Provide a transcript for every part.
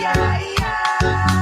yeah, yeah.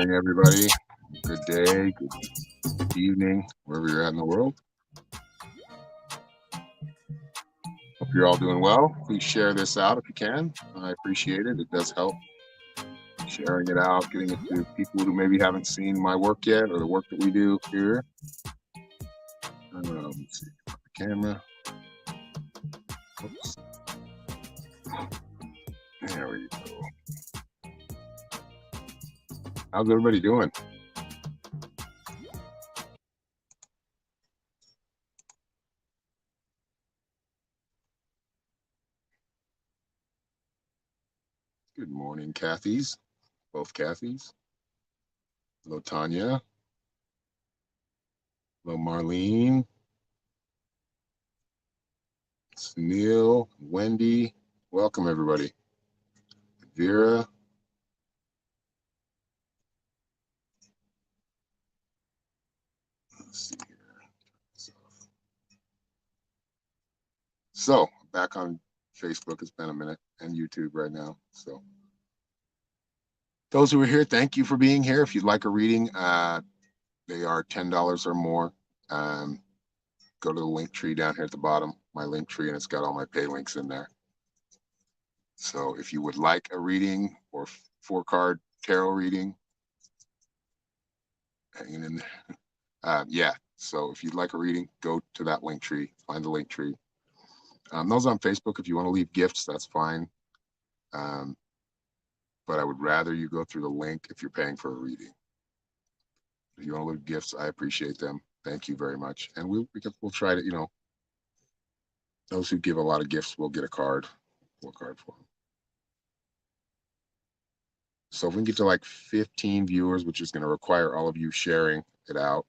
morning, everybody. Good day, good evening, wherever you're at in the world. Hope you're all doing well. Please share this out if you can. I appreciate it. It does help sharing it out, getting it to people who maybe haven't seen my work yet or the work that we do here. Let's see, the camera. Oops. There we go. How's everybody doing? Good morning, Kathy's. Both Kathy's. Hello, Tanya. Hello, Marlene. Sunil, Wendy. Welcome, everybody. Vera. Let's see here. So, back on Facebook. It's been a minute, and YouTube right now. So, those who are here, thank you for being here. If you'd like a reading, they are $10 or more. Go to the link tree down here at the bottom, my link tree, and it's got all my pay links in there. So, if you would like a reading or 4-card tarot reading, hanging in there. Yeah. So, if you'd like a reading, go to that link tree, find the link tree. Those on Facebook, if you want to leave gifts, that's fine. But I would rather you go through the link if you're paying for a reading. If you want to leave gifts, I appreciate them. Thank you very much. And we'll try to, those who give a lot of gifts will get a card, 4-card for them. So if we can get to like 15 viewers, which is going to require all of you sharing it out,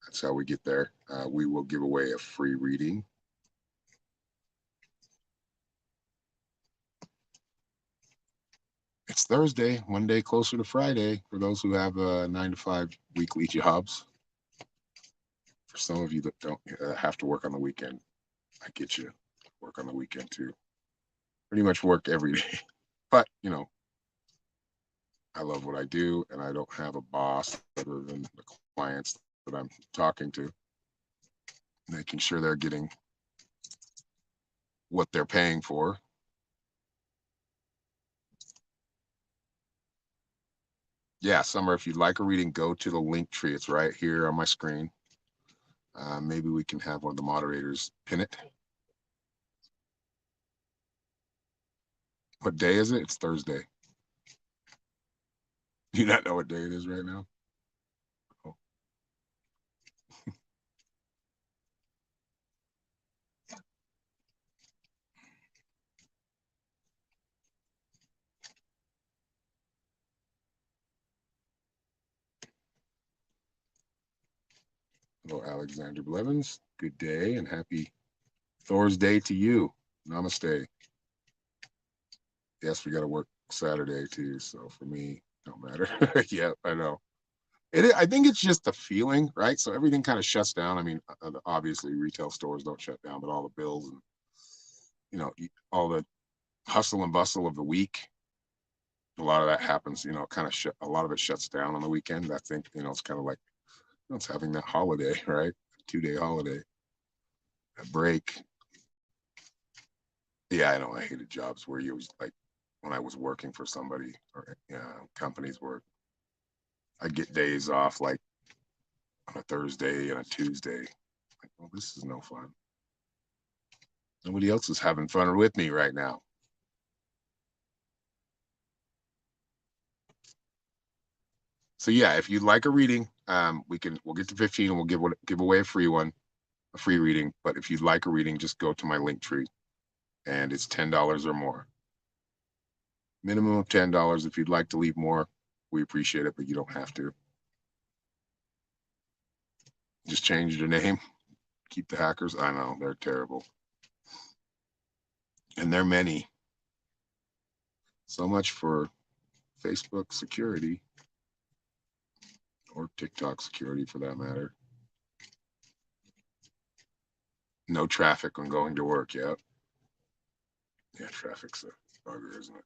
that's how we get there. We will give away a free reading. It's Thursday, one day closer to Friday for those who have 9-to-5 weekly jobs. For some of you that don't have to work on the weekend, I get you. Work on the weekend too. Pretty much work every day. But, I love what I do, and I don't have a boss other than the clients that I'm talking to, making sure they're getting what they're paying for. Yeah, Summer, if you'd like a reading, go to the link tree. It's right here on my screen. Maybe we can have one of the moderators pin it. What day is it? It's Thursday. Do you not know what day it is right now? Oh. Hello, Alexander Blevins. Good day and happy Thor's Day to you. Namaste. Yes, we got to work Saturday too. So for me, don't matter. Yeah, I know. I think it's just the feeling, right? So everything kind of shuts down. I mean, obviously retail stores don't shut down, but all the bills and all the hustle and bustle of the week, a lot of that happens. Kind of a lot of it shuts down on the weekend. I think it's kind of like it's having that holiday, right? 2-day holiday, a break. Yeah, I know. I hated jobs where you was like when I was working for somebody or companies where I get days off like on a Thursday and a Tuesday. Like, well, this is no fun. Nobody else is having fun with me right now. So yeah, if you'd like a reading, we'll get to 15 and we'll give away a free reading. But if you'd like a reading, just go to my link tree, and it's $10 or more. Minimum of $10. If you'd like to leave more, we appreciate it, but you don't have to. Just change your name. Keep the hackers. I know they're terrible, and they're many. So much for Facebook security, or TikTok security for that matter. No traffic when going to work. Yep. Yeah, traffic's a bugger, isn't it?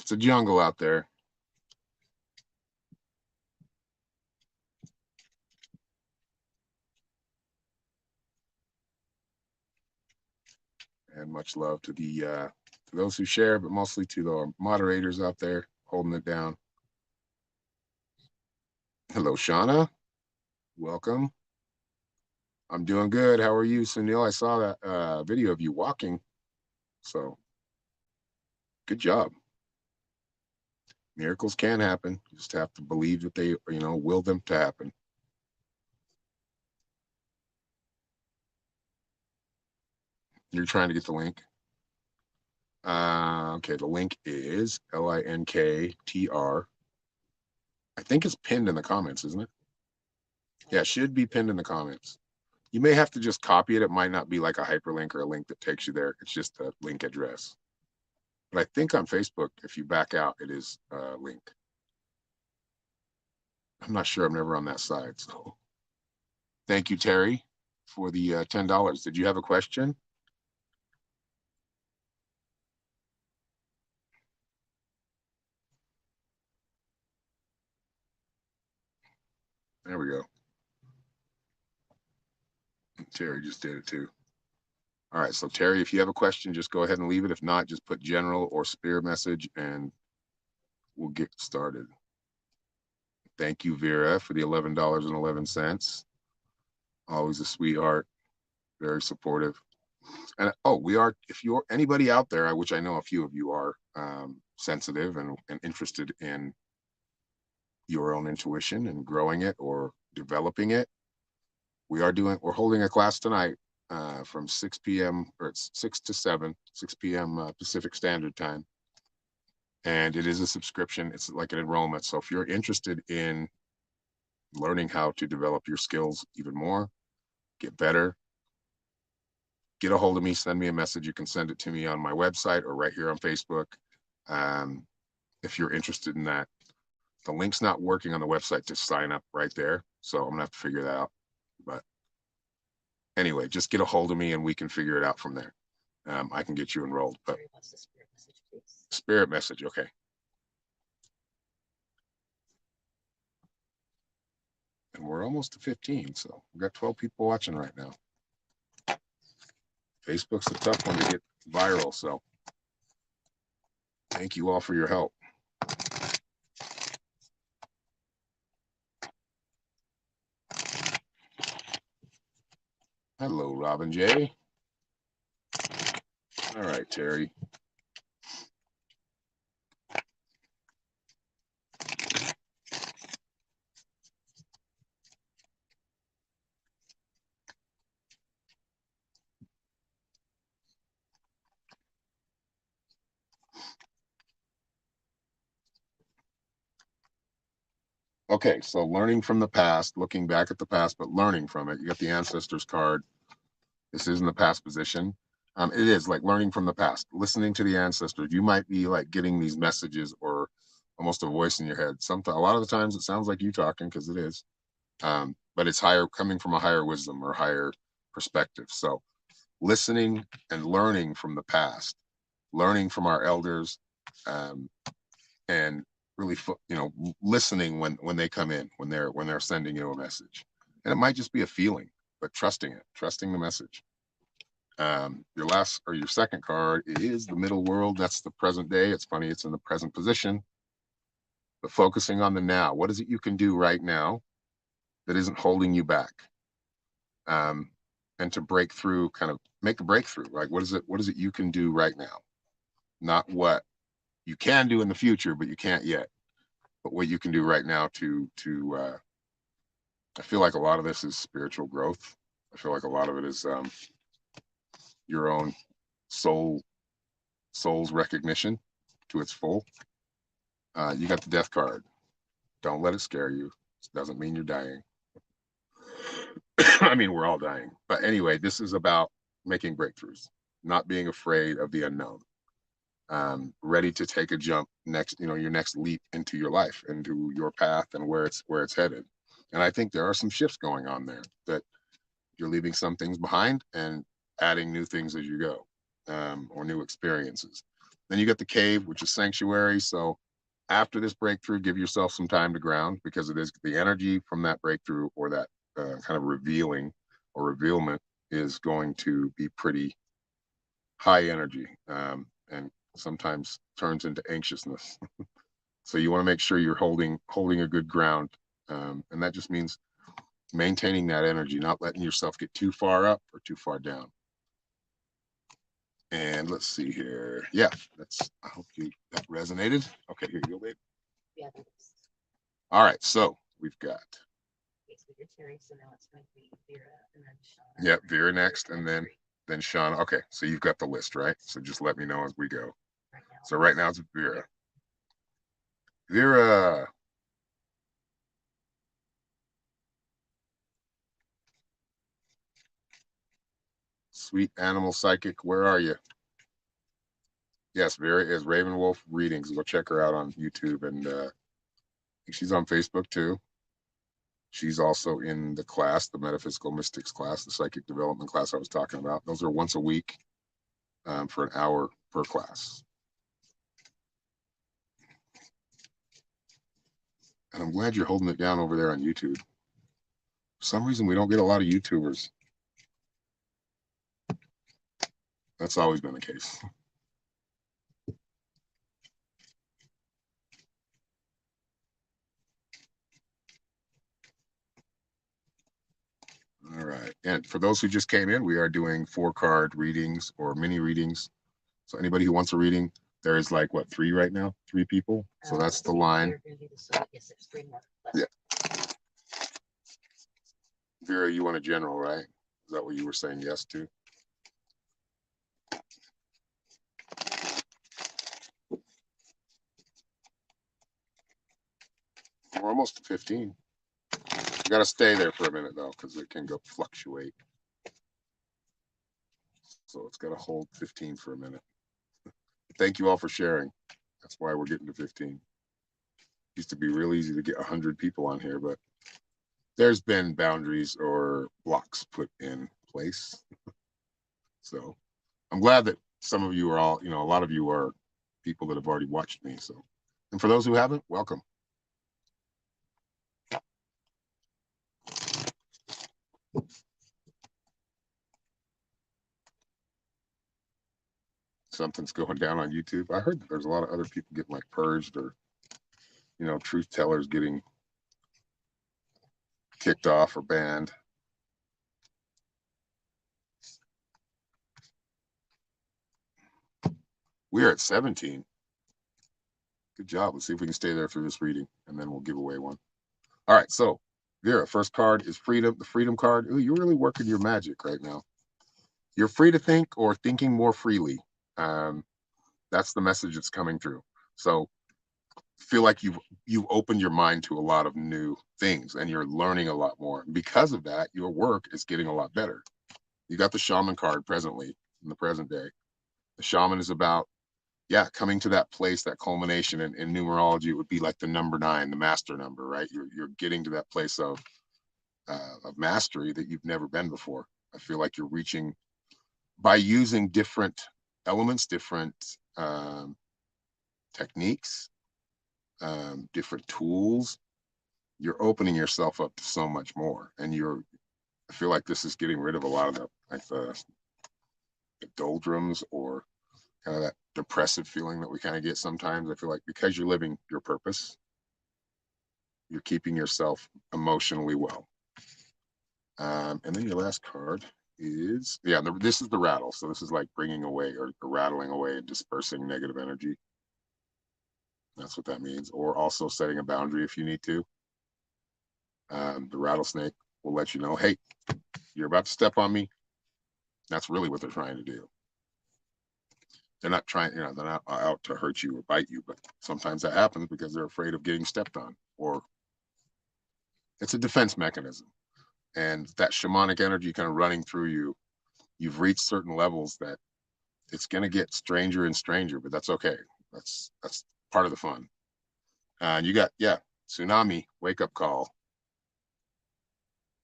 It's a jungle out there. And much love to the to those who share, but mostly to the moderators out there holding it down. Hello, Shauna. Welcome. I'm doing good. How are you, Sunil? I saw that video of you walking. So good job. Miracles can happen. You just have to believe that they, will them to happen. You're trying to get the link. Okay, the link is linktr. I think it's pinned in the comments, isn't it? Yeah, it should be pinned in the comments. You may have to just copy it. It might not be like a hyperlink or a link that takes you there. It's just a link address. But I think on Facebook, if you back out, it is a link. I'm not sure. I'm never on that side. So thank you, Terry, for the $10. Did you have a question? There we go. Terry just did it too. All right, so Terry, if you have a question, just go ahead and leave it. If not, just put general or spirit message and we'll get started. Thank you, Vera, for the $11.11. Always a sweetheart, very supportive. And we are, if you're anybody out there, which I know a few of you are, sensitive and interested in your own intuition and growing it or developing it, we're holding a class tonight from 6 p.m. or it's 6 to 7, 6 p.m. Pacific Standard Time. And it is a subscription. It's like an enrollment. So if you're interested in learning how to develop your skills even more, get better, get a hold of me, send me a message. You can send it to me on my website or right here on Facebook. If you're interested in that, the link's not working on the website to sign up right there. So I'm gonna have to figure that out. But anyway, just get a hold of me and we can figure it out from there. I can get you enrolled. But spirit message, okay. And we're almost to 15, so we've got 12 people watching right now. Facebook's a tough one to get viral, so thank you all for your help. Hello, Robin J. All right, Terry. Okay, so learning from the past, looking back at the past, but learning from it. You got the ancestors card. This is in the past position. It is like learning from the past, listening to the ancestors. You might be like getting these messages or almost a voice in your head. A lot of the times it sounds like you talking because it is, but it's higher, coming from a higher wisdom or higher perspective. So listening and learning from the past, learning from our elders, and really, listening when they come in, when they're sending you a message. And it might just be a feeling, but trusting the message. Your second card is the middle world. That's the present day. It's funny, it's in the present position, but focusing on the now. What is it you can do right now that isn't holding you back? And to break through, kind of make a breakthrough. Like, what is it you can do right now? Not what you can do in the future, but you can't yet. But what you can do right now to I feel like a lot of this is spiritual growth. I feel like a lot of it is your own soul's recognition to its full. You got the death card. Don't let it scare you. It doesn't mean you're dying. I mean, we're all dying. But anyway, this is about making breakthroughs, not being afraid of the unknown. Ready to take a jump next, your next leap into your life, into your path and where it's headed. And I think there are some shifts going on there, that you're leaving some things behind and adding new things as you go, or new experiences. Then you got the cave, which is sanctuary. So after this breakthrough, give yourself some time to ground, because it is the energy from that breakthrough, or that kind of revealing or revealment, is going to be pretty high energy, and sometimes turns into anxiousness. So you want to make sure you're holding a good ground, and that just means maintaining that energy, not letting yourself get too far up or too far down. And let's see here. Yeah, I hope that resonated. Okay, here you go, babe. Yeah. All right, so we've got. So now it's going to be Vera and then Shauna. Yep, Vera next, and then Shauna. Okay, so you've got the list, right? So just let me know as we go. So right now it's Vera. Vera. Sweet animal psychic, where are you? Yes, Vera is Raven Wolf Readings. Go check her out on YouTube, and she's on Facebook too. She's also in the class, the Metaphysical Mystics class, the psychic development class I was talking about. Those are once a week, for an hour per class. And I'm glad you're holding it down over there on YouTube. For some reason, we don't get a lot of YouTubers. That's always been the case. All right. And for those who just came in, we are doing 4-card readings or mini readings. So anybody who wants a reading, there is like, what, 3 right now? 3 people. So that's the line. Yes, there's 3 more. Yeah. Vera, you want a general, right? Is that what you were saying yes to? We're almost to 15. You got to stay there for a minute, though, because it can go fluctuate. So it's got to hold 15 for a minute. Thank you all for sharing. That's why we're getting to 15. It used to be real easy to get 100 people on here, but there's been boundaries or blocks put in place. So I'm glad that some of you are all, a lot of you are people that have already watched me. So, and for those who haven't, welcome. Something's going down on YouTube. I heard that there's a lot of other people getting like purged, or, truth tellers getting kicked off or banned. We're at 17. Good job. Let's see if we can stay there through this reading, and then we'll give away one. All right. So, Vera, first card is freedom. The freedom card. Ooh, you're really working your magic right now. You're free to think, or thinking more freely. That's the message that's coming through. So, feel like you've opened your mind to a lot of new things, and you're learning a lot more. Because of that, your work is getting a lot better. You got the shaman card presently in the present day. The shaman is about, coming to that place, that culmination. In numerology, it would be like the number 9, the master number, right? You're getting to that place of mastery that you've never been before. I feel like you're reaching by using different elements, different techniques, different tools. You're opening yourself up to so much more, and I feel like this is getting rid of a lot of the doldrums, or kind of that depressive feeling that we kind of get sometimes. I feel like because you're living your purpose, you're keeping yourself emotionally well. And then your last card is, this is the rattle. So this is like bringing away, or rattling away and dispersing negative energy. That's what that means. Or also setting a boundary if you need to. The rattlesnake will let you know, hey, you're about to step on me. That's really what they're trying to do. They're not trying, they're not out to hurt you or bite you, but sometimes that happens because they're afraid of getting stepped on, or it's a defense mechanism. And that shamanic energy kind of running through you, you've reached certain levels that it's going to get stranger and stranger, but that's okay. That's part of the fun. And you got, tsunami, wake up call.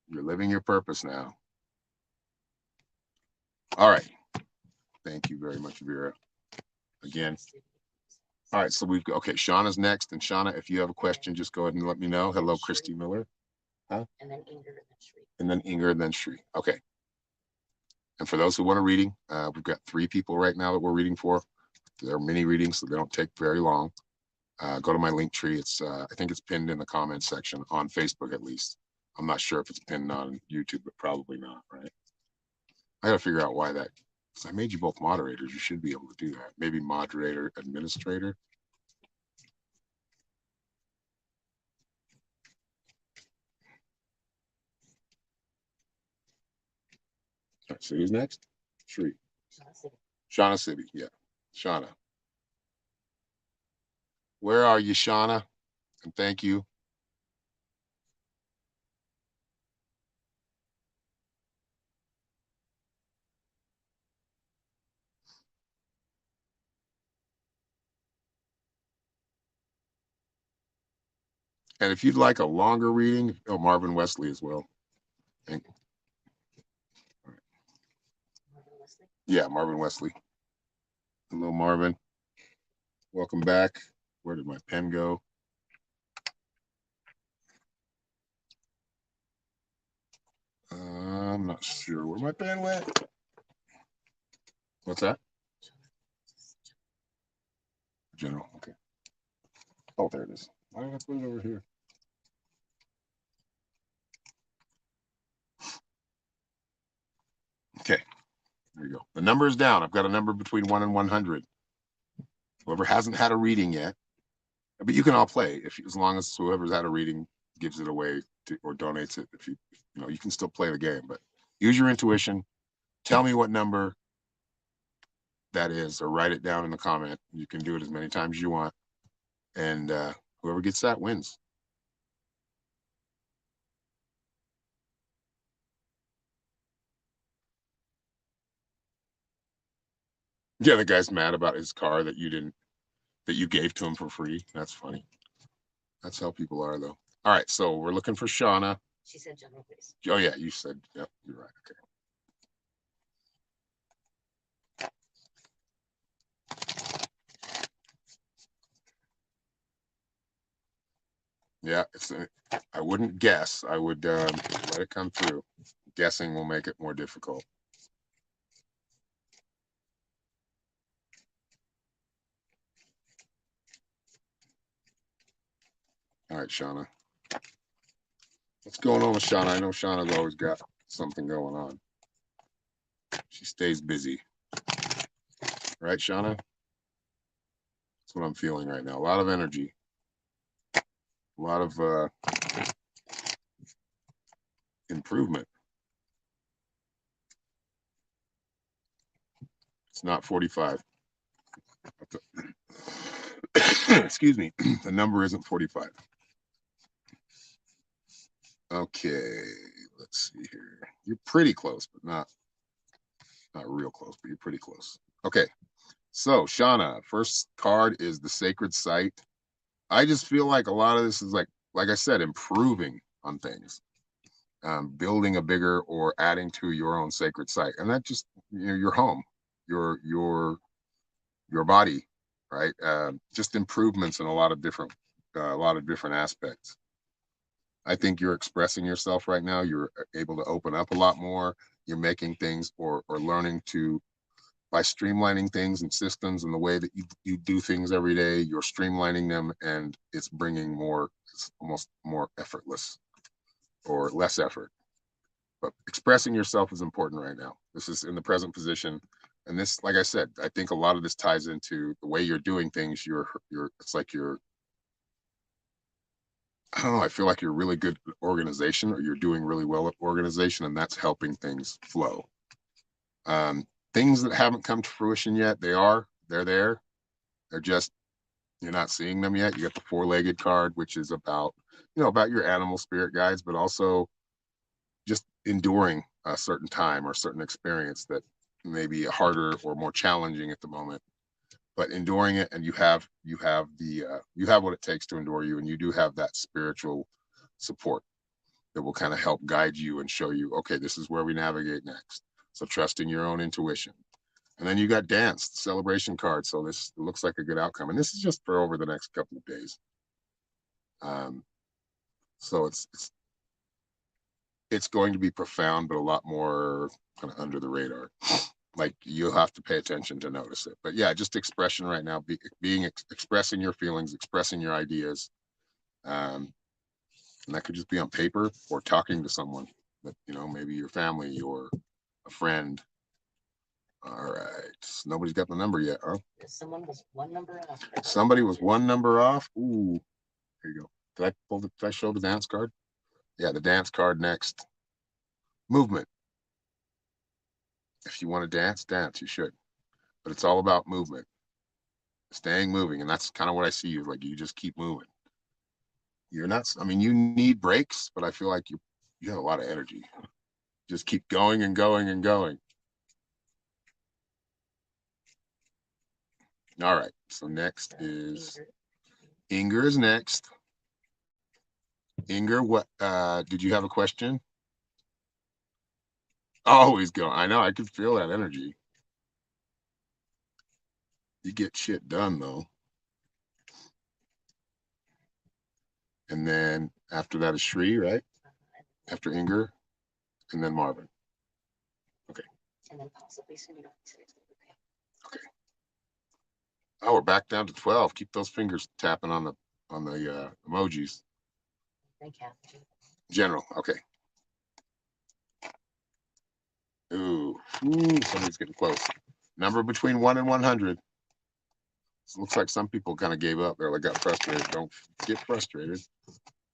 You're living your purpose now. All right. Thank you very much, Vera. again. All right, so we've got, okay, Shauna's next. And Shauna, if you have a question, just go ahead and let me know. Hello, Christy Miller. Huh? And then Inger, and then Shri. And then Inger, and then Shri. Okay. And for those who want a reading, we've got 3 people right now that we're reading for. They're mini readings, so they don't take very long. Go to my link tree. It's I think it's pinned in the comments section on Facebook at least. I'm not sure if it's pinned on YouTube, but probably not, right? I got to figure out why that, because I made you both moderators. You should be able to do that. Maybe moderator, administrator. All right, so who's next? Shri. Shauna City. Yeah. Shauna. Where are you, Shauna? And thank you. And if you'd like a longer reading, oh, Marvin Wesley as well. Right. Marvin Wesley? Yeah, Marvin Wesley. Hello, Marvin. Welcome back. Where did my pen go? I'm not sure where my pen went. What's that? General. Okay. Oh, there it is. Why did I put it over here? Okay. There you go. The number is down. I've got a number between 1 and 100. Whoever hasn't had a reading yet, but you can all play if as long as whoever's had a reading gives it away to, or donates it. If you know, you can still play the game, but use your intuition. Tell me what number that is, or write it down in the comment. You can do it as many times as you want, and whoever gets that wins. Yeah, the guy's mad about his car that you gave to him for free. That's funny. That's how people are, though. All right, so we're looking for Shauna. She said general, please. Oh yeah, you said, yep, you're right. Okay. Yeah, I wouldn't guess. I would let it come through. Guessing will make it more difficult. All right, Shauna. What's going on with Shauna? I know Shauna's always got something going on. She stays busy. Right, Shauna? That's what I'm feeling right now. A lot of energy. A lot of improvement. It's not 45. Excuse me. The number isn't 45. Okay, let's see here. You're pretty close, but not real close, but you're pretty close. Okay, so Shauna, first card is the Sacred Site. I just feel like a lot of this is like I said, improving on things, building a bigger or adding to your own sacred site, and that just, you know, your home, your body, right? Just improvements in a lot of different aspects. I think you're expressing yourself right now. You're able to open up a lot more. You're making things or learning to, by streamlining things and systems and the way that you do things every day, you're streamlining them, and it's bringing more, it's almost more effortless or less effort. But expressing yourself is important right now. This is in the present position. And this, like I said, I think a lot of this ties into the way you're doing things. It's like I don't know, I feel like you're really good at organization, or you're doing really well at organization, and that's helping things flow. Things that haven't come to fruition yet, they're there. They're just, you're not seeing them yet. You got the 4-legged card, which is about, about your animal spirit guides, but also just enduring a certain time or a certain experience that may be harder or more challenging at the moment, but enduring it, and you have what it takes to endure you, and you do have that spiritual support that will kind of help guide you and show you, okay, this is where we navigate next. So trusting your own intuition. And then you got dance, celebration card. So this looks like a good outcome. And this is just for over the next couple of days. Um, so it's going to be profound, but a lot more kind of under the radar. Like you'll have to pay attention to notice it. But yeah, just expression right now, expressing your feelings, expressing your ideas. Um, and that could just be on paper or talking to someone, but maybe your family or a friend. All right. Nobody's got the number yet, huh? Someone was one number off. Somebody was one number off. Ooh, here you go. Did I show the dance card? Yeah, the dance card next. Movement. If you want to dance, dance. You should. But it's all about movement. Staying moving. And that's kind of what I see you. Like you just keep moving. You're not, I mean, you need breaks, but I feel like you have a lot of energy. Just keep going and going and going. All right. So next is Inger is next. Inger, what did you have a question? Always go. I know, I can feel that energy. You get shit done though. And then after that is Shri, right? After Inger, and then Marvin. Okay. And then possibly soon. Okay. Oh, we're back down to 12. Keep those fingers tapping on the emojis. General. Okay. Ooh, somebody's getting close. Number between 1 and 100. It looks like some people kind of gave up. They got frustrated. Don't get frustrated.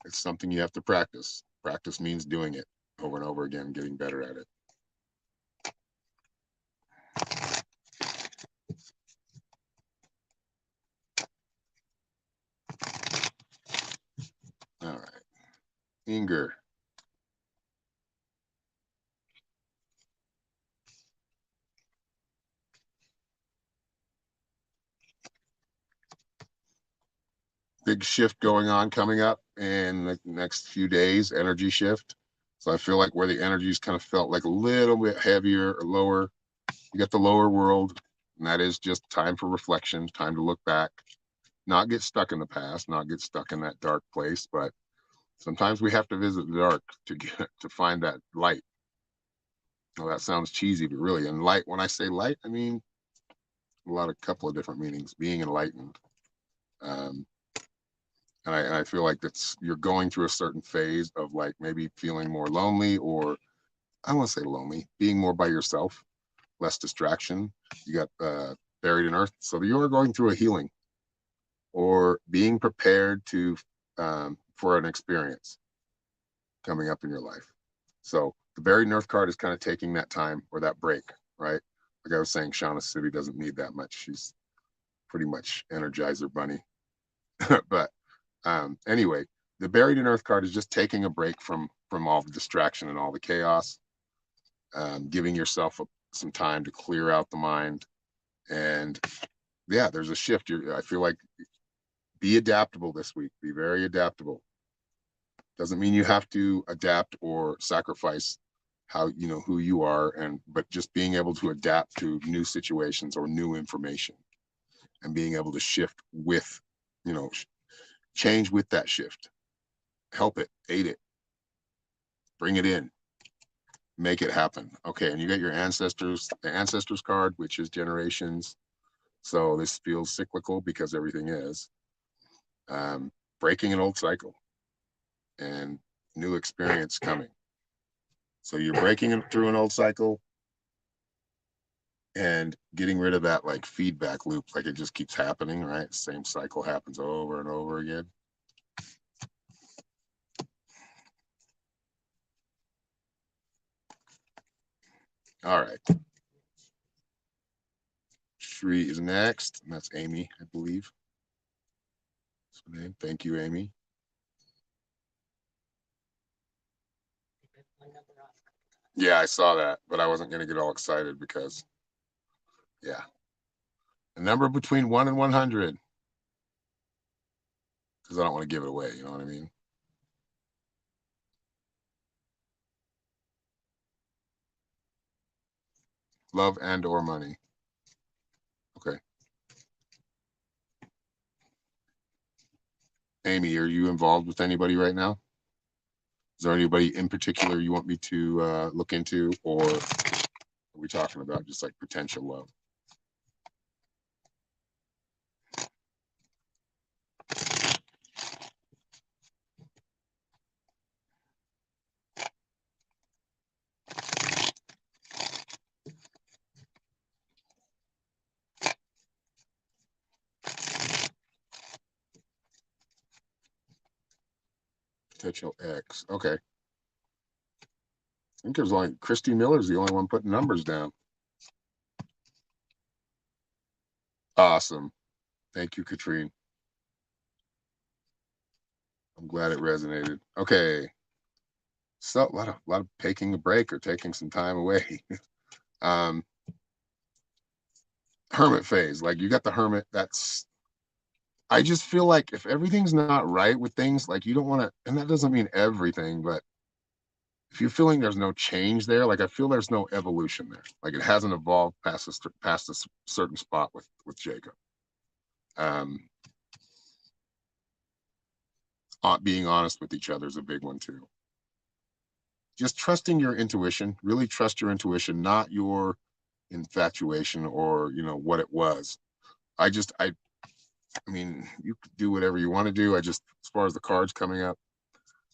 It's something you have to practice. Practice means doing it over and over again, getting better at it. All right. Inger. Big shift going on coming up in the next few days, energy shift. So I feel like where the energies kind of felt like a little bit heavier or lower, you got the lower world, and that is just time for reflection, time to look back, not get stuck in the past, not get stuck in that dark place, but sometimes we have to visit the dark to find that light. Well, that sounds cheesy, but really, and light, when I say light, I mean a couple of different meanings, being enlightened. Um, and I feel like you're going through a certain phase of like maybe feeling more lonely, or I don't want to say lonely, being more by yourself, less distraction. You got buried in earth, so you are going through a healing or being prepared to for an experience coming up in your life. So the buried in earth card is kind of taking that time or that break, right? Like I was saying, Shauna City doesn't need that much. She's pretty much Energizer Bunny. But anyway, the buried in earth card is just taking a break from all the distraction and all the chaos, giving yourself some time to clear out the mind. And yeah, there's a shift. I feel like be adaptable this week. Be very adaptable. Doesn't mean you have to adapt or sacrifice who you are, but just being able to adapt to new situations or new information, and being able to shift with, change with that shift, help it, aid it, bring it in, make it happen. Okay, and you got the ancestors card, which is generations. So this feels cyclical because everything is breaking an old cycle and new experience coming. So you're breaking through an old cycle and getting rid of that like feedback loop, like it just keeps happening, right? Same cycle happens over and over again. All right. Shri is next, and that's Amy, I believe. Thank you, Amy. Yeah, I saw that, but I wasn't going to get all excited because, yeah. A number between 1 and 100. Because I don't want to give it away, you know what I mean? Love and or money. Amy, are you involved with anybody right now? Is there anybody in particular you want me to look into, or are we talking about just like potential love? Potential X. Okay. I think there's only Christy Miller's the only one putting numbers down. Awesome. Thank you, Katrine. I'm glad it resonated. Okay. So a lot of taking a break or taking some time away. um Hermit phase. Like you got the hermit. That's I just feel like if everything's not right with things, like you don't want to, and that doesn't mean everything, but if you're feeling there's no change there, like I feel there's no evolution there. Like it hasn't evolved past a certain spot with Jacob. Um, Being honest with each other is a big one too. Just trusting your intuition. Really trust your intuition, not your infatuation or what it was. I mean, you could do whatever you want to do. I just, as far as the cards coming up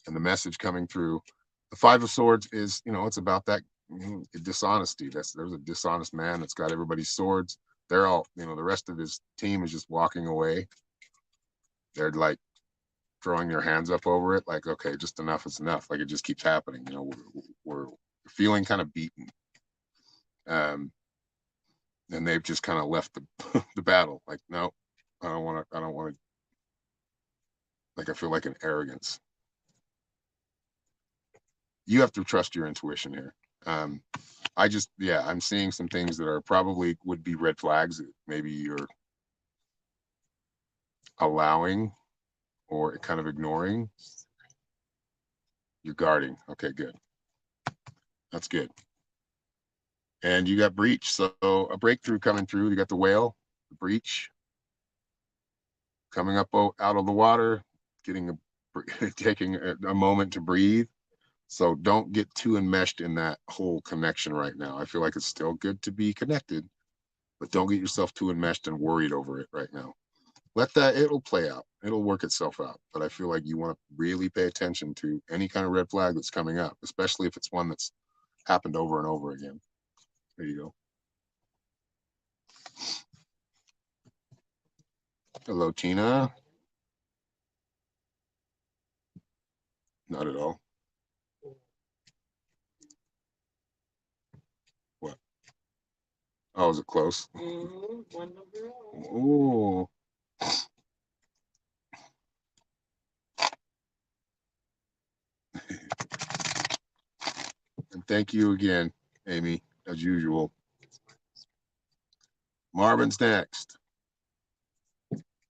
and the message coming through, the Five of Swords is, it's about that dishonesty. There's a dishonest man that's got everybody's swords. They're all, the rest of his team is just walking away. They're like throwing their hands up over it, like, okay, just enough is enough. Like it just keeps happening. We're feeling kind of beaten. And they've just kind of left the battle. Like, no, I don't want to, like, I feel like an arrogance. You have to trust your intuition here. I'm seeing some things that are probably would be red flags that maybe you're allowing or kind of ignoring. You're guarding. Okay, good. That's good. And you got breach. So a breakthrough coming through. You got the whale, the breach coming up out of the water, taking a moment to breathe. So don't get too enmeshed in that whole connection right now. I feel like it's still good to be connected, but don't get yourself too enmeshed and worried over it right now. It'll play out. It'll work itself out. But I feel like you want to really pay attention to any kind of red flag that's coming up, especially if it's one that's happened over and over again. There you go. Hello, Tina. Not at all. What? Oh, is it close? One number off. Oh. And thank you again, Amy, as usual. Marvin's next.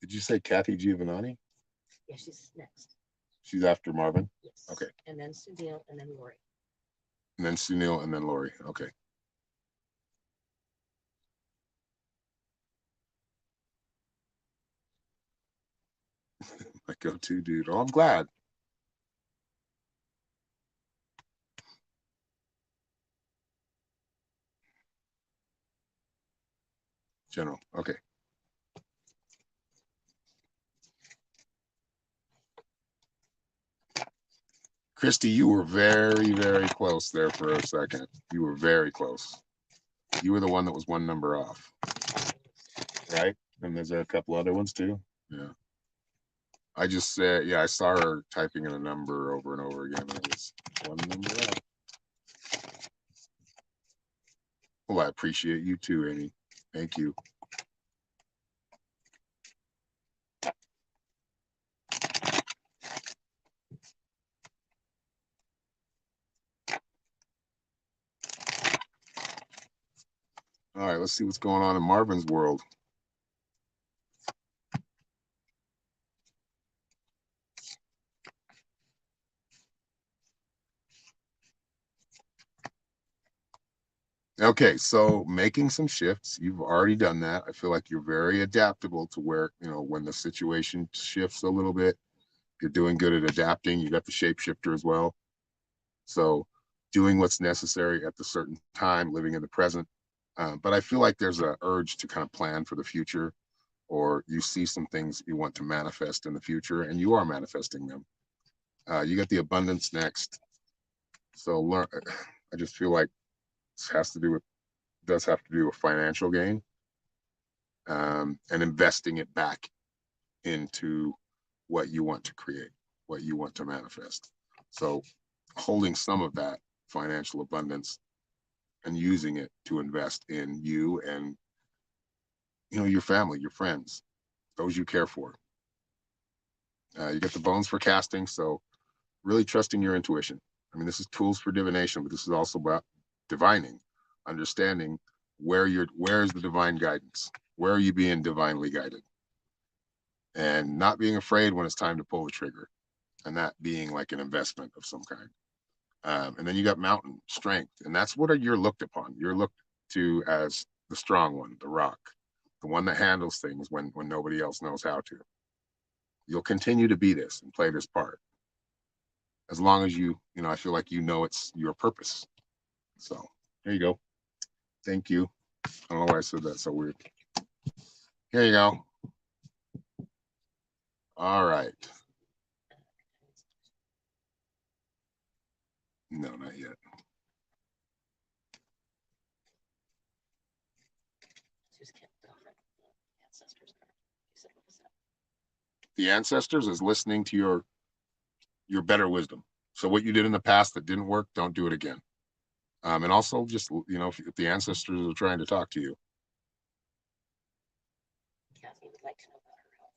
Did you say Kathy Giovanni? Yeah, she's next. She's after Marvin? Yes. Okay. And then Sunil, and then Lori. And then Sunil, and then Lori. Okay. My go-to dude. Oh, I'm glad. General. Okay. Christy, you were very, very close there for a second. You were very close. You were the one that was one number off, right? And there's a couple other ones too. Yeah. I just said, yeah, I saw her typing in a number over and over again. It was one number off. Well, I appreciate you too, Amy. Thank you. All right, let's see what's going on in Marvin's world. Okay, so making some shifts. You've already done that. I feel like you're very adaptable to where, when the situation shifts a little bit, You're doing good at adapting. You got the shapeshifter as well. So doing what's necessary at the certain time, living in the present. But I feel like there's an urge to kind of plan for the future, or you see some things you want to manifest in the future, and you are manifesting them. You got the abundance next. So learn. I just feel like this has to do with does have to do with financial gain, and investing it back into what you want to create, what you want to manifest. So holding some of that financial abundance and using it to invest in you and your family, your friends, those you care for. You get the bones for casting, so really trusting your intuition. I mean, this is tools for divination, but this is also about divining, understanding where's the divine guidance, where are you being divinely guided, and not being afraid when it's time to pull the trigger, and that being like an investment of some kind. And then you got mountain strength, and that's what you're looked upon. You're looked to as the strong one, the rock, the one that handles things when nobody else knows how to. You'll continue to be this and play this part as long as I feel like it's your purpose. So there you go. Thank you. I don't know why I said that so weird. Here you go. All right. No, not yet. Just kept going. Ancestors card. You said, what was that? The ancestors is listening to your better wisdom. So what you did in the past that didn't work, don't do it again. And also just, if the ancestors are trying to talk to you. Kathy would like to know about her health.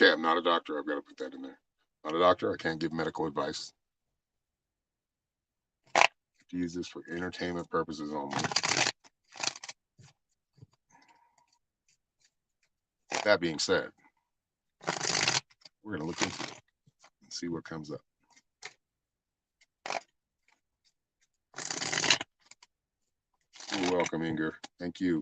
Okay, I'm not a doctor. I've got to put that in there. Not a doctor. I can't give medical advice. To use this for entertainment purposes only. That being said, we're going to look into it and see what comes up. You're welcome, Inger. Thank you.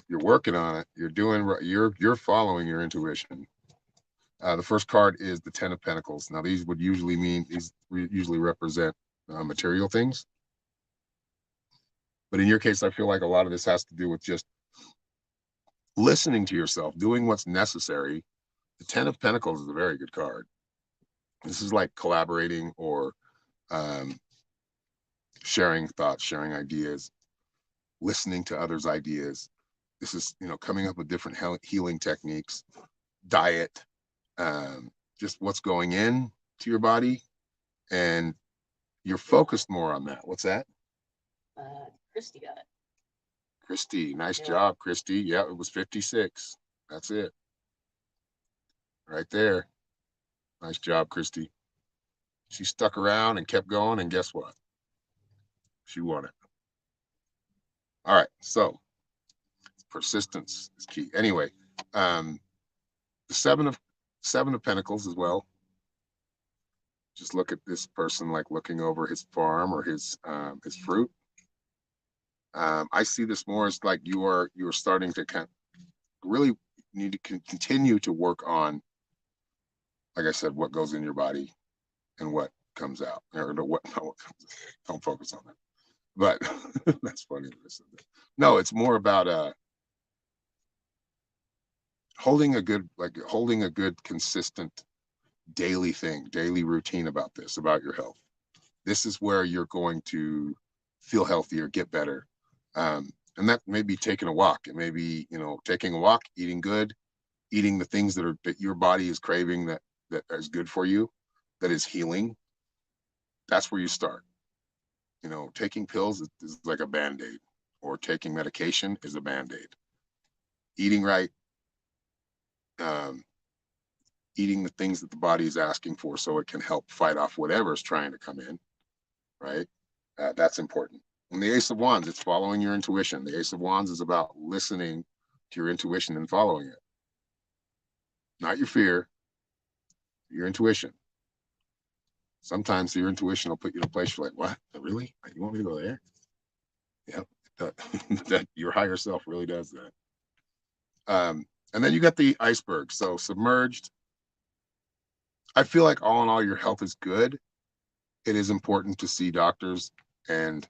You're working on it. You're doing. You're following your intuition. The first card is the Ten of Pentacles. Now, these usually represent material things. But in your case, I feel like a lot of this has to do with just listening to yourself, doing what's necessary. The Ten of Pentacles is a very good card. This is like collaborating or sharing thoughts, sharing ideas, listening to others' ideas. This is, coming up with different healing techniques, diet, just what's going in to your body, and you're focused more on that. What's that? Christy got it. Christy, nice job, Christy. Yeah, it was 56. That's it. Right there. Nice job, Christy. She stuck around and kept going, and guess what? She won it. All right, so persistence is key. Anyway, the seven of Pentacles as well. Just look at this person like looking over his farm or his fruit. I see this more as like you are starting to kind of really need to continue to work on, like I said, what goes in your body and what comes out, or what comes out. Don't focus on that. But that's funny. No, it's more about holding a good consistent daily routine about your health. This is where you're going to feel healthier, get better. And that may be taking a walk. It may be, taking a walk, eating good, eating the things that your body is craving, that is good for you, that is healing. That's where you start. Taking pills is like a Band-Aid, or taking medication is a Band-Aid. Eating right, eating the things that the body is asking for so it can help fight off whatever is trying to come in, right? That's important. And the Ace of Wands, it's following your intuition. The Ace of Wands is about listening to your intuition and following it. Not your fear, your intuition. Sometimes your intuition will put you in a place you're like, what? Really? Like, you want me to go there? Yep. That your higher self really does that. And then you got the iceberg. So submerged. I feel like all in all, your health is good. It is important to see doctors and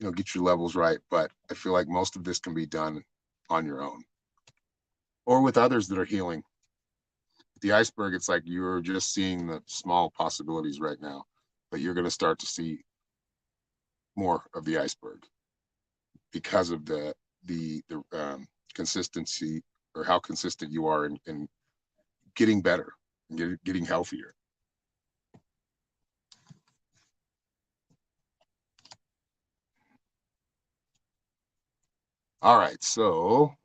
get your levels right. But I feel like most of this can be done on your own or with others that are healing. The iceberg, it's like you're just seeing the small possibilities right now, but you're going to start to see more of the iceberg because of the consistency or how consistent you are in getting better and getting healthier. All right, so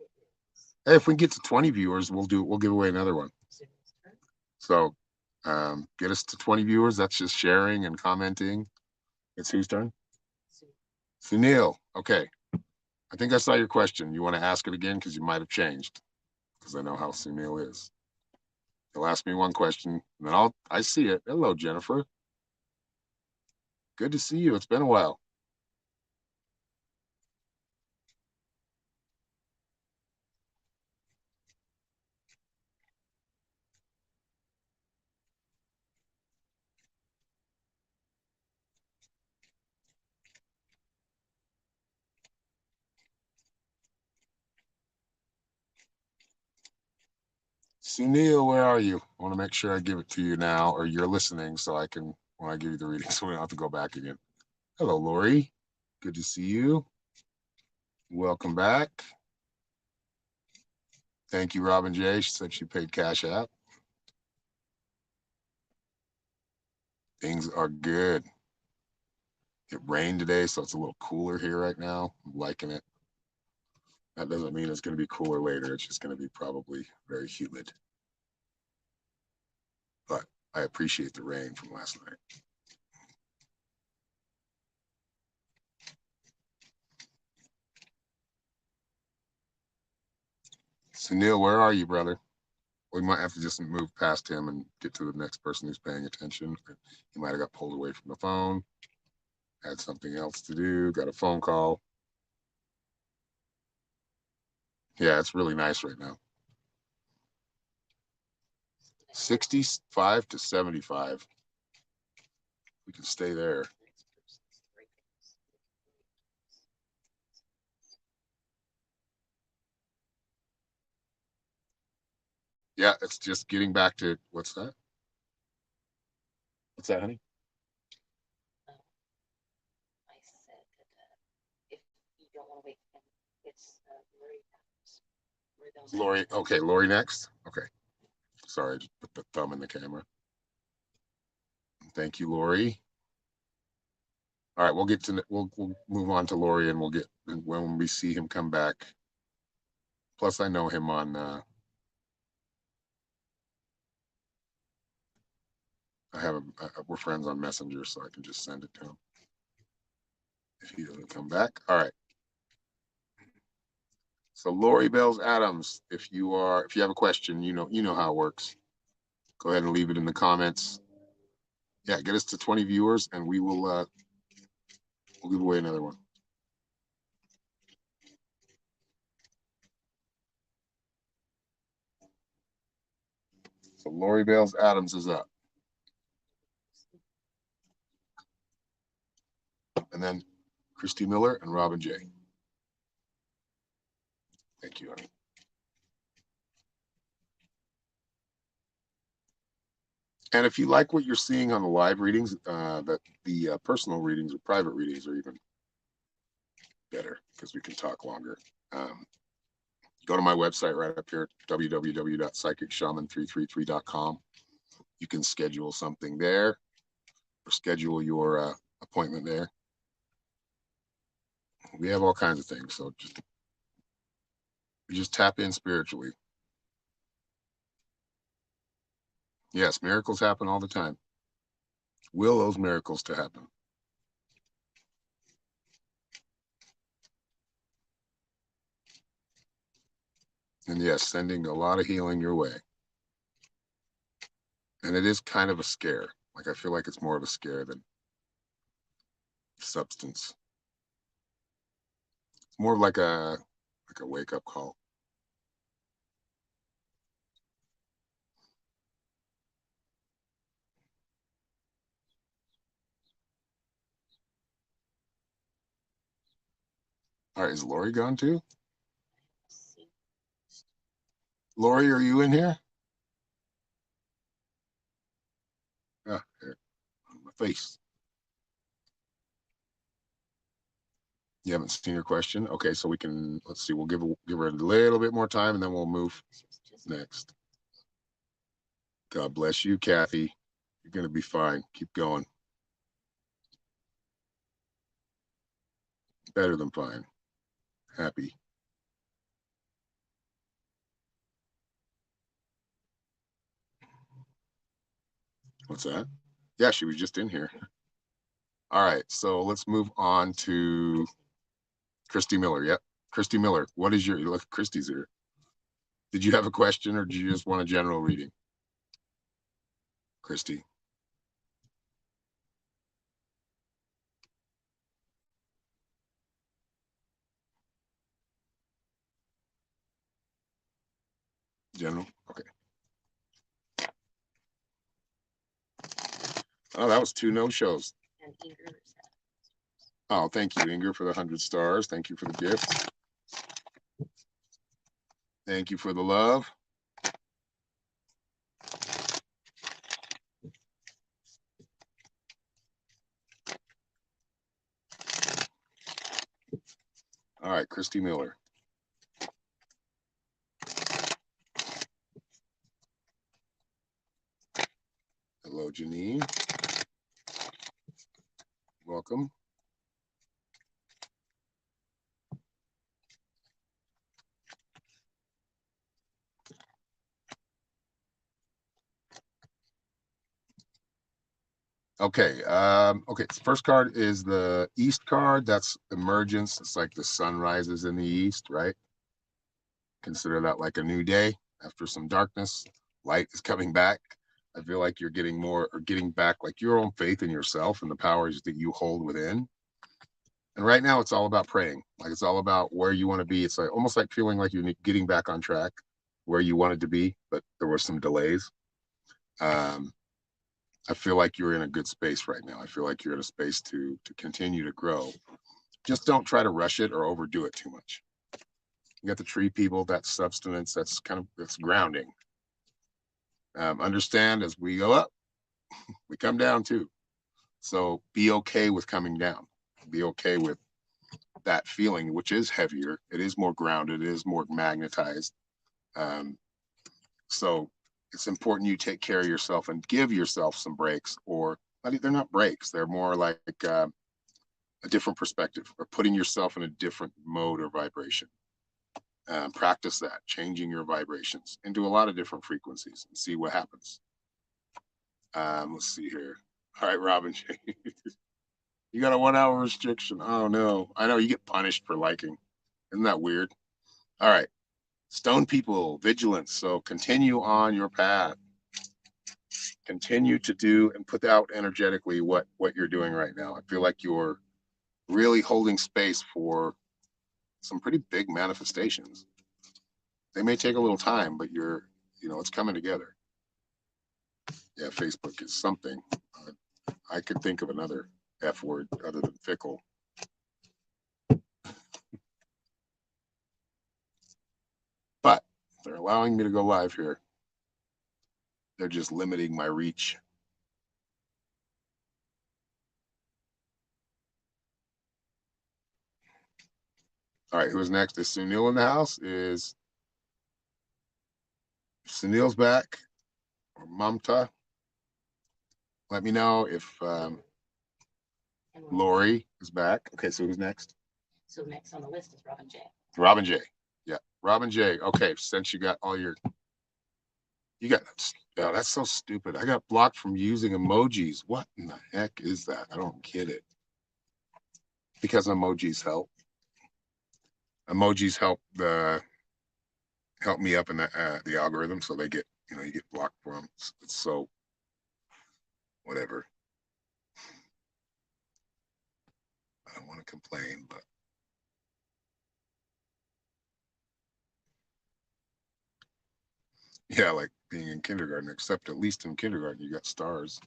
hey, if we get to 20 viewers, we'll give away another one. So get us to 20 viewers. That's just sharing and commenting. It's whose turn? Sunil. Okay. I think I saw your question. You want to ask it again because you might have changed, because I know how Sunil is. He'll ask me one question, and then I see it. Hello, Jennifer. Good to see you. It's been a while. Sunil, where are you? I want to make sure I give it to you now, or you're listening, so I can, when I give you the reading, so we don't have to go back again. Hello, Lori. Good to see you. Welcome back. Thank you, Robin J. She said she paid Cash App. Things are good. It rained today, so it's a little cooler here right now. I'm liking it. That doesn't mean it's going to be cooler later. It's just going to be probably very humid. But I appreciate the rain from last night. Sunil, where are you, brother? We might have to just move past him and get to the next person who's paying attention. He might have got pulled away from the phone, had something else to do, got a phone call. Yeah, it's really nice right now. 65 to 75. We can stay there. Yeah, it's just getting back to what's that? What's that, honey? I said that if you don't want to wait for him, it's Lori Adams. Lori. Okay, Lori next. Okay. Sorry, I just put the thumb in the camera. Thank you, Lori. All right, we'll move on to Lori, and we'll get when we see him come back. Plus, I know him on. We're friends on Messenger, so I can just send it to him if he doesn't come back. All right. So Lori Bells Adams, if you have a question, you know how it works. Go ahead and leave it in the comments. Yeah, get us to 20 viewers, and we'll give away another one. So Lori Bales Adams is up. And then Christy Miller and Robin J. Thank you, honey. And if you like what you're seeing on the live readings, that the personal readings or private readings are even better because we can talk longer. Go to my website right up here, www.psychicshaman333.com. You can schedule something there or schedule your appointment there. We have all kinds of things. So just tap in spiritually. Yes, miracles happen all the time. Will those miracles to happen? And yes, sending a lot of healing your way. And it is kind of a scare. Like I feel like it's more of a scare than substance. It's more of like a wake up call. All right, is Lori gone too? See, Lori, are you in here? Ah, here, on my face. You haven't seen your question? Okay, so we can, let's see, we'll give her a little bit more time and then we'll move this was just next. God bless you, Kathy. You're going to be fine. Keep going. Better than fine. Happy. What's that? Yeah, she was just in here. All right, so let's move on to Christy Miller. Yep. Christy Miller, what is your, look, Christy's here. Did you have a question or do you just want a general reading? Christy. General? Okay. Oh, that was 2 no-shows. and Inger is that. Oh, thank you, Inger, for the 100 stars. Thank you for the gifts. Thank you for the love. All right, Christy Miller. Hello, Janine. Welcome. Okay. Okay. The first card is the East card. That's emergence. It's like the sun rises in the East, right? Consider that like a new day after some darkness. Light is coming back. I feel like you're getting more or getting back like your own faith in yourself and the powers that you hold within. And right now it's all about praying. Like it's all about where you want to be. It's like almost like feeling like you're getting back on track where you wanted to be, but there were some delays. Um, I feel like you're in a good space right now. I feel like you're in a space to continue to grow. Just don't try to rush it or overdo it too much. You got the tree people, that's substance, that's grounding. Understand as we go up, we come down too. So be okay with coming down. Be okay with that feeling, which is heavier. It is more grounded. It is more magnetized. Um, so it's important you take care of yourself and give yourself some breaks, or they're not breaks. They're more like a different perspective, or putting yourself in a different mode or vibration. Practice that, changing your vibrations into a lot of different frequencies and see what happens. Let's see here. All right, Robin, you got a 1 hour restriction. Oh no, I know you get punished for liking. Isn't that weird? All right, stone people, vigilance. So continue on your path. Continue to do and put out energetically what you're doing right now. I feel like you're really holding space for some pretty big manifestations. They may take a little time, but it's coming together. Yeah, Facebook is something. I could think of another F word other than fickle. But they're allowing me to go live here. They're just limiting my reach. All right, who's next? Is Sunil in the house? Is Sunil's back? Or Mamta? Let me know if Lori is back. Okay, so who's next? So next on the list is Robin J. Robin J. Yeah, Robin J. Okay, since you got oh, that's so stupid. I got blocked from using emojis. What in the heck is that? I don't get it. Because emojis help. Emojis help me up in the algorithm, so they get you get blocked from them. So whatever. I don't want to complain, but yeah, like being in kindergarten, except at least in kindergarten, you got stars.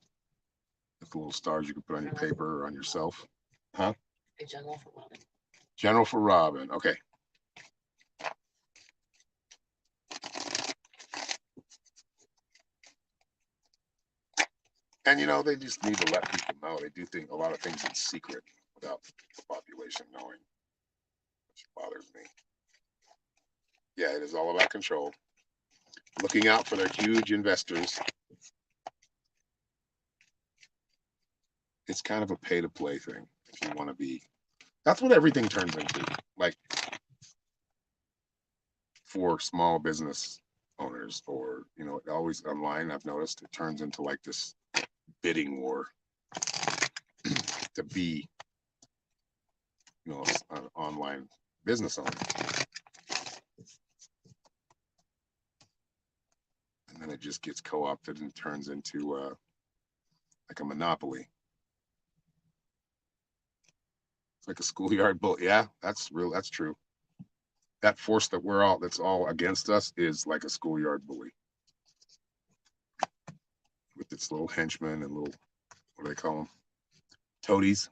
With little stars you can put on your paper or on yourself. Huh? A general for Robin. General for Robin. Okay. And they just need to let people know they do think a lot of things in secret without the population knowing, which bothers me. Yeah, it is all about control. Looking out for their huge investors. It's kind of a pay to play thing if you want to be. That's what everything turns into. Like for small business owners or, always online, I've noticed it turns into like this bidding war to be, an online business owner. And then it just gets co-opted and turns into like a monopoly. It's like a schoolyard bull. Yeah, that's real. That's true. That force that's all against us is like a schoolyard bully with its little henchmen and little, what do they call them? Toadies.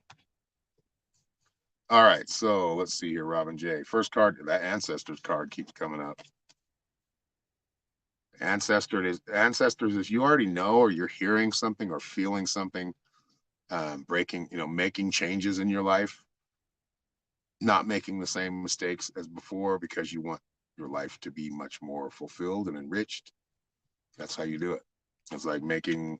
All right, so let's see here, Robin J. First card, that Ancestors card keeps coming up. Ancestors, if you already know or you're hearing something or feeling something, breaking, making changes in your life, not making the same mistakes as before because you want your life to be much more fulfilled and enriched. That's how you do it. It's like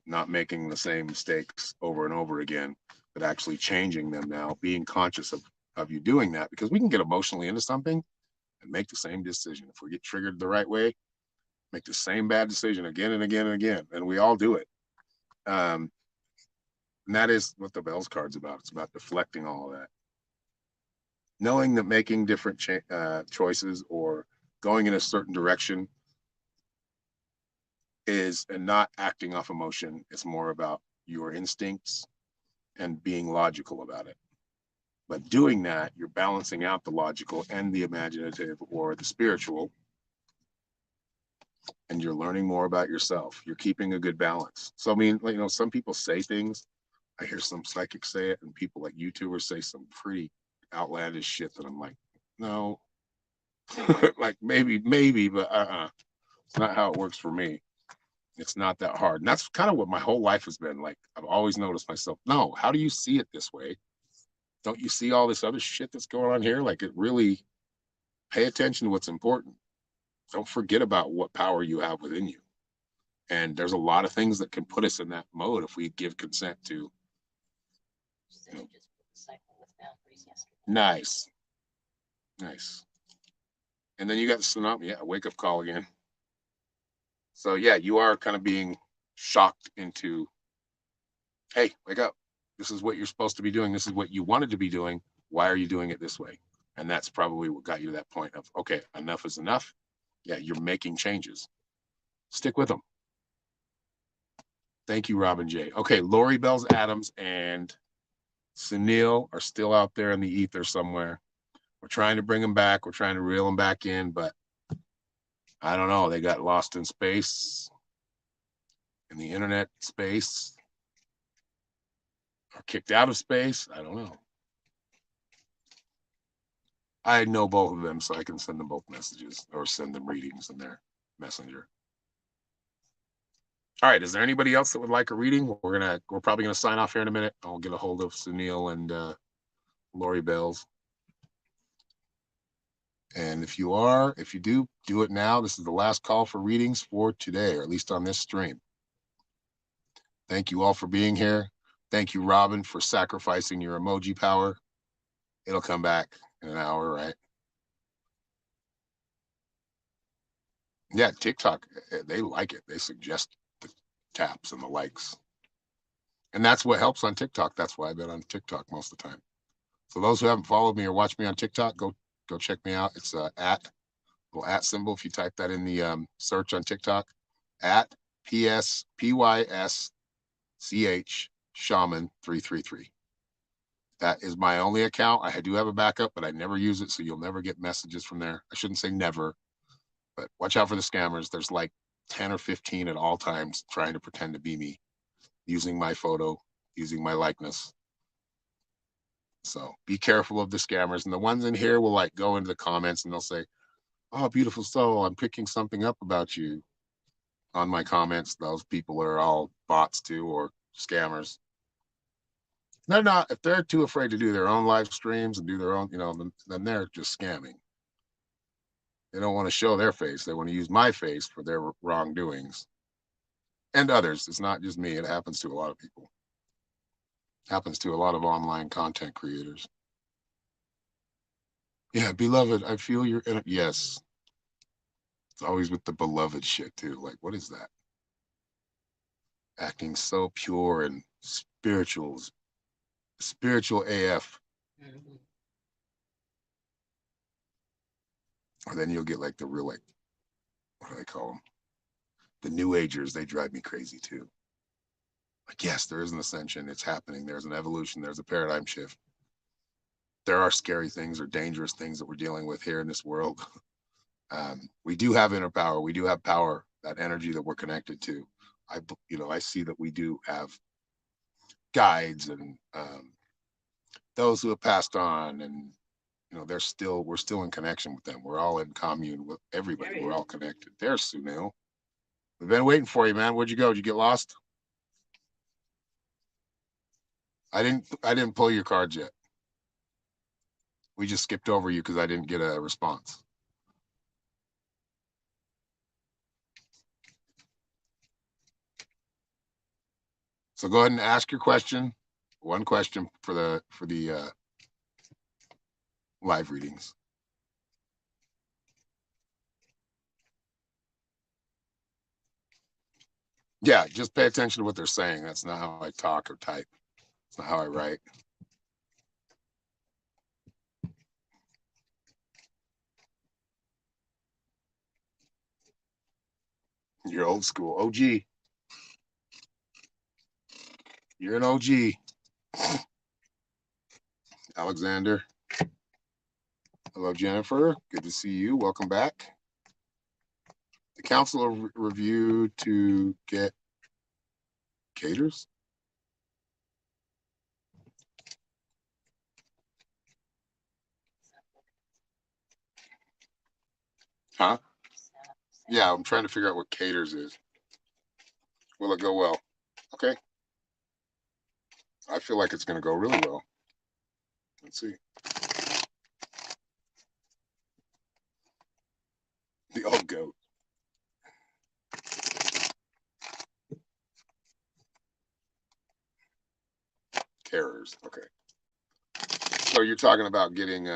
not making the same mistakes over and over again, but actually changing them now, being conscious of you doing that, because we can get emotionally into something and make the same decision. If we get triggered the right way, make the same bad decision again and again and again. And we all do it. And that is what the Bells card's about. It's about deflecting all of that. Knowing that making different choices or going in a certain direction and not acting off emotion. It's more about your instincts and being logical about it. But doing that, you're balancing out the logical and the imaginative or the spiritual, and you're learning more about yourself. You're keeping a good balance. So, I mean, some people say things. I hear some psychics say it, and people like YouTubers say some pretty outlandish shit that I'm like, no, like maybe, but it's not how it works for me. It's not that hard. And that's kind of what my whole life has been like. I've always noticed myself, no, how do you see it this way? Don't you see all this other shit that's going on here? Like, it really, pay attention to what's important. Don't forget about what power you have within you. And there's a lot of things that can put us in that mode if we give consent to. Nice. And then you got the tsunami. Yeah, wake up call again. So yeah, you are kind of being shocked into, hey, wake up. This is what you're supposed to be doing. This is what you wanted to be doing. Why are you doing it this way? And that's probably what got you to that point of, okay, enough is enough. Yeah, you're making changes. Stick with them. Thank you, Robin J. Okay, Lori Bells Adams and Sunil are still out there in the ether somewhere. We're trying to bring them back. We're trying to reel them back in, but I don't know. They got lost in space, in the internet space, or kicked out of space. I don't know. I know both of them, so I can send them both messages or send them readings in their messenger. All right. Is there anybody else that would like a reading? We're probably gonna sign off here in a minute. I'll get a hold of Sunil and Lori Bells. And if you do it now. This is the last call for readings for today, or at least on this stream. Thank you all for being here. Thank you, Robin, for sacrificing your emoji power. It'll come back in an hour, right? Yeah, TikTok, they like it. They suggest the taps and the likes. And that's what helps on TikTok. That's why I've been on TikTok most of the time. So those who haven't followed me or watched me on TikTok, go check me out. It's little at symbol. If you type that in the search on TikTok, at PSPYS Shaman 333. That is my only account. I do have a backup, but I never use it, so you'll never get messages from there. I shouldn't say never, but watch out for the scammers. There's like 10 or 15 at all times trying to pretend to be me, using my photo, using my likeness. So be careful of the scammers. And the ones in here will like go into the comments and they'll say, "Oh, beautiful soul, I'm picking something up about you." On my comments, those people are all bots too, or scammers. They're not, if they're too afraid to do their own live streams and do their own, then they're just scamming. They don't want to show their face. They want to use my face for their wrongdoings and others. It's not just me. It happens to a lot of people. It happens to a lot of online content creators. Yeah, beloved, I feel you're in it. Yes. It's always with the beloved shit too. Like, what is that? Acting so pure and spiritual AF. Mhm. Or then you'll get like the real, like, what do they call them? The new agers. They drive me crazy too. Like, yes, there is an ascension. It's happening. There's an evolution. There's a paradigm shift. There are scary things or dangerous things that we're dealing with here in this world. We do have inner power. We do have power, that energy that we're connected to. I see that we do have guides and those who have passed on, and we're still in connection with them. We're all in commune with everybody. We're all connected. There's Sunil. We've been waiting for you, man. Where'd you go? Did you get lost? I didn't pull your cards yet. We just skipped over you because I didn't get a response. So go ahead and ask your question. One question for the live readings. Yeah, just pay attention to what they're saying. That's not how I talk or type. It's not how I write. You're old school. OG. You're an OG. Alexander. Hello, Jennifer. Good to see you. Welcome back. The council review to get caters. Huh? Yeah, I'm trying to figure out what caters is. Will it go well? Okay. I feel like it's going to go really well. Let's see. The old goat. Carers. Okay. So you're talking about getting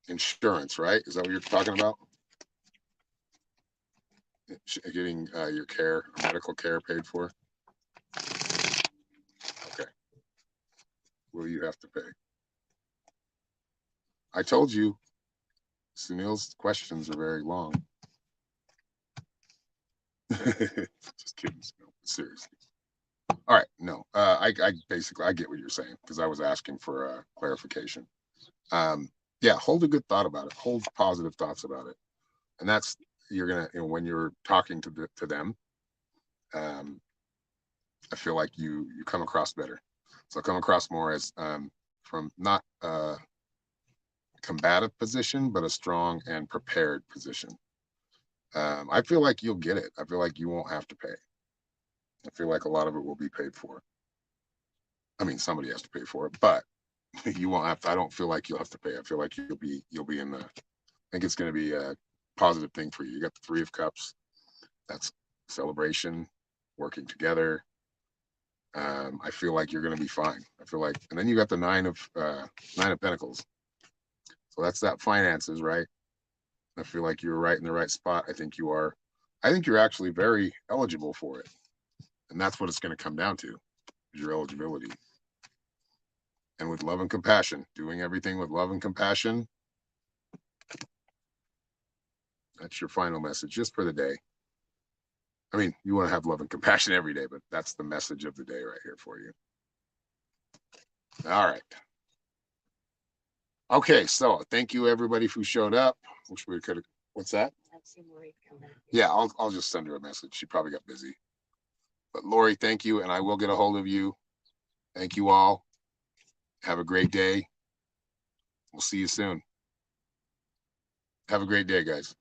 insurance, right? Is that what you're talking about? Getting your care, medical care paid for? Okay. Will you have to pay? I told you, Sunil's questions are very long. Just kidding, Sunil. Seriously. All right. No, I basically, I get what you're saying because I was asking for clarification. Yeah, hold a good thought about it. Hold positive thoughts about it. And that's, you're going to, when you're talking to them, I feel like you come across better. So come across more as from not a combative position, but a strong and prepared position. I feel like you'll get it. I feel like you won't have to pay. I feel like a lot of it will be paid for. I mean, somebody has to pay for it, but you won't have to. I don't feel like you'll have to pay. I feel like you'll be in the. I think it's going to be a positive thing for you. You got the Three of Cups. That's celebration, working together. I feel like you're going to be fine. I feel like, and then you got the Nine of Pentacles. So that's that finances, right? I feel like you're right in the right spot. I think you are. I think you're actually very eligible for it, and that's what it's going to come down to, is your eligibility. And with love and compassion, doing everything with love and compassion. That's your final message just for the day. I mean, you want to have love and compassion every day, but that's the message of the day right here for you. All right. Okay, so thank you everybody who showed up. Wish we could have. What's that? I've seen Lori come in. Yeah, I'll just send her a message. She probably got busy. But Lori, thank you, and I will get a hold of you. Thank you all. Have a great day. We'll see you soon. Have a great day, guys.